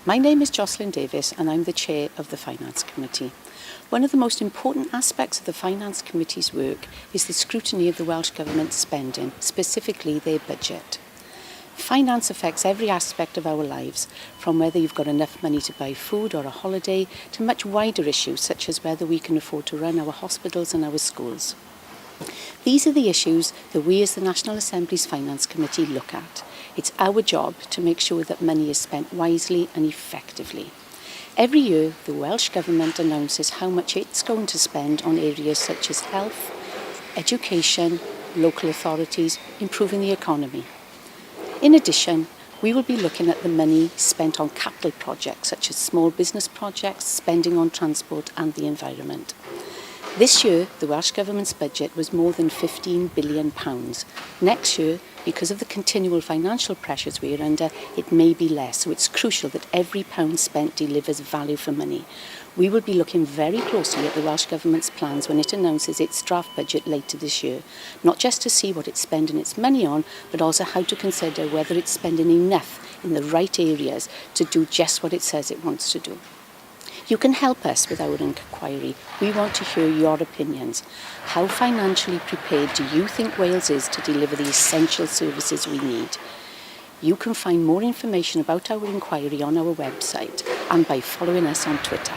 My name is Jocelyn Davies and I'm the Chair of the Finance Committee. One of the most important aspects of the Finance Committee's work is the scrutiny of the Welsh Government spending, specifically their budget. Finance affects every aspect of our lives, from whether you've got enough money to buy food or a holiday, to much wider issues such as whether we can afford to run our hospitals and our schools. These are the issues that we as the National Assembly's Finance Committee look at. It's our job to make sure that money is spent wisely and effectively. Every year, the Welsh Government announces how much it's going to spend on areas such as health, education, local authorities, improving the economy. In addition, we will be looking at the money spent on capital projects such as small business projects, spending on transport and the environment. This year, the Welsh Government's budget was more than £15 billion. Next year, because of the continual financial pressures we are under, it may be less, so it's crucial that every pound spent delivers value for money. We will be looking very closely at the Welsh Government's plans when it announces its draft budget later this year, not just to see what it's spending its money on, but also how to consider whether it's spending enough in the right areas to do just what it says it wants to do. You can help us with our inquiry. We want to hear your opinions. How financially prepared do you think Wales is to deliver the essential services we need? You can find more information about our inquiry on our website and by following us on Twitter.